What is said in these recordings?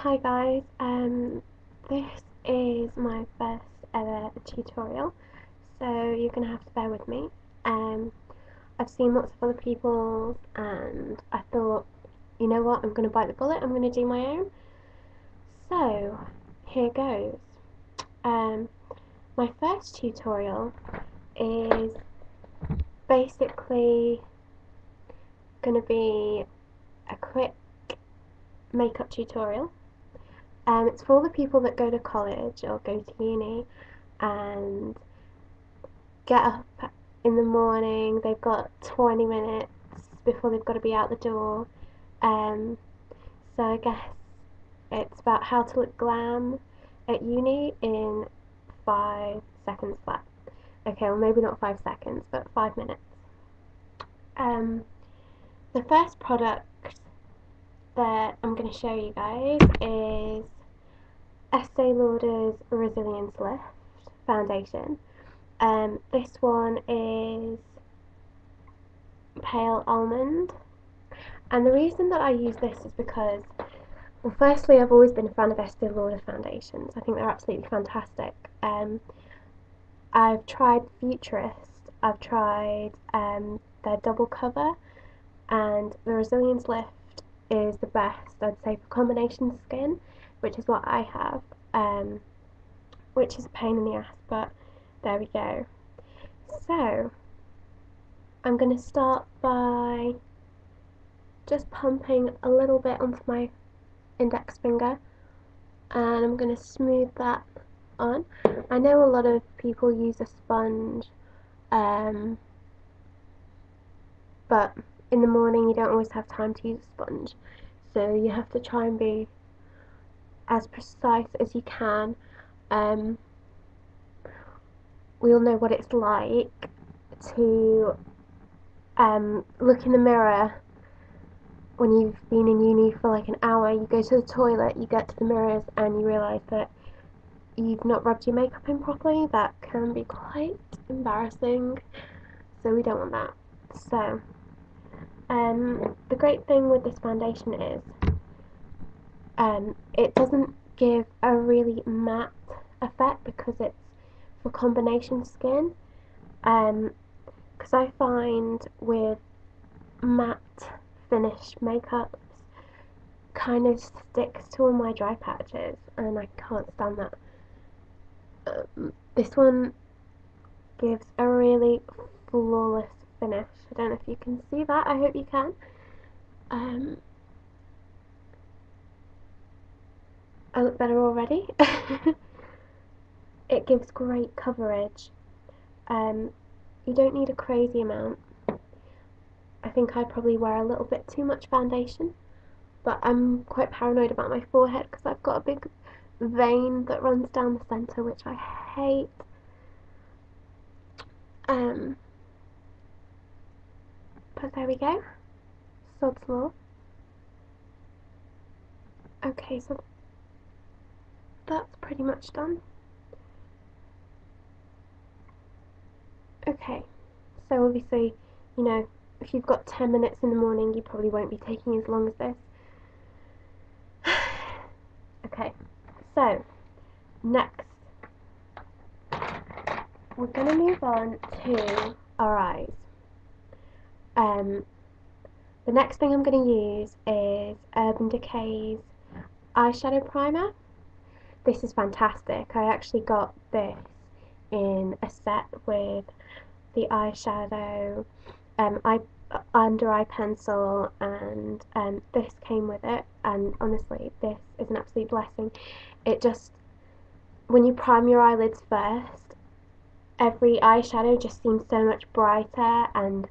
Hi guys, this is my first ever tutorial, so you're going to have to bear with me. I've seen lots of other people's and I thought, you know what, I'm going to bite the bullet, I'm going to do my own. So, here goes. My first tutorial is basically going to be a quick makeup tutorial. It's for all the people that go to college or go to uni and get up in the morning. They've got 20 minutes before they've got to be out the door. So I guess it's about how to look glam at uni in 5 seconds flat. Okay, well maybe not 5 seconds, but 5 minutes. The first product that I'm going to show you guys is Estee Lauder's Resilience Lift foundation. This one is pale almond, and the reason that I use this is because, well, firstly, I've always been a fan of Estee Lauder foundations. I think they're absolutely fantastic. I've tried Futurist, I've tried their double cover, and the Resilience Lift is the best, I'd say, for combination skin, which is what I have, which is a pain in the ass, but there we go. So, I'm going to start by just pumping a little bit onto my index finger, and I'm going to smooth that on. I know a lot of people use a sponge, but in the morning you don't always have time to use a sponge, so you have to try and be as precise as you can. We all know what it's like to look in the mirror when you've been in uni for like an hour. You go to the toilet, you get to the mirrors, and you realise that you've not rubbed your makeup in properly. That can be quite embarrassing, so we don't want that. So, the great thing with this foundation is it doesn't give a really matte effect because it's for combination skin. Because I find with matte finish makeups kind of sticks to all my dry patches, and I can't stand that. This one gives a really flawless finish. I don't know if you can see that, I hope you can. I look better already. It gives great coverage. You don't need a crazy amount. I think I probably wear a little bit too much foundation, but I'm quite paranoid about my forehead because I've got a big vein that runs down the centre, which I hate. But there we go. Sod's law. Okay, so that's pretty much done. Okay, so obviously, you know, if you've got 10 minutes in the morning, you probably won't be taking as long as this. Okay, so next we're going to move on to our eyes. The next thing I'm going to use is Urban Decay's eyeshadow primer. This is fantastic. I actually got this in a set with the eyeshadow, under eye pencil, and this came with it, and honestly this is an absolute blessing. It just, when you prime your eyelids first, every eyeshadow just seems so much brighter and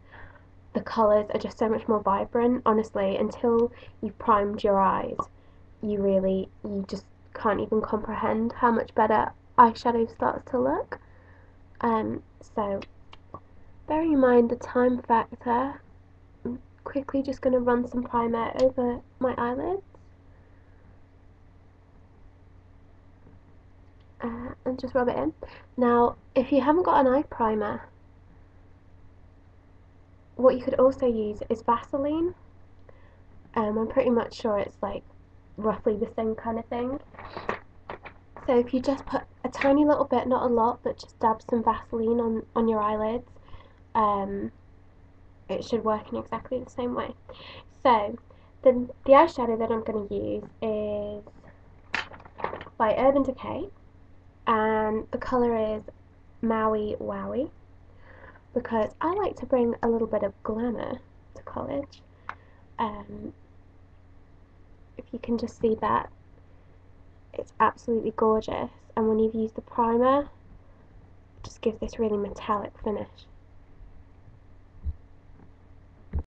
the colours are just so much more vibrant. Honestly, until you've primed your eyes, you just can't even comprehend how much better eyeshadow starts to look. So bearing in mind the time factor, I'm quickly just going to run some primer over my eyelids, and just rub it in. Now, if you haven't got an eye primer, what you could also use is Vaseline. I'm pretty much sure it's like roughly the same kind of thing. So if you just put a tiny little bit, not a lot, but just dab some Vaseline on your eyelids, it should work in exactly the same way. So the eyeshadow that I'm going to use is by Urban Decay, and the colour is Maui Wowie, because I like to bring a little bit of glamour to college. If you can just see that, it's absolutely gorgeous, and when you've used the primer, it just gives this really metallic finish.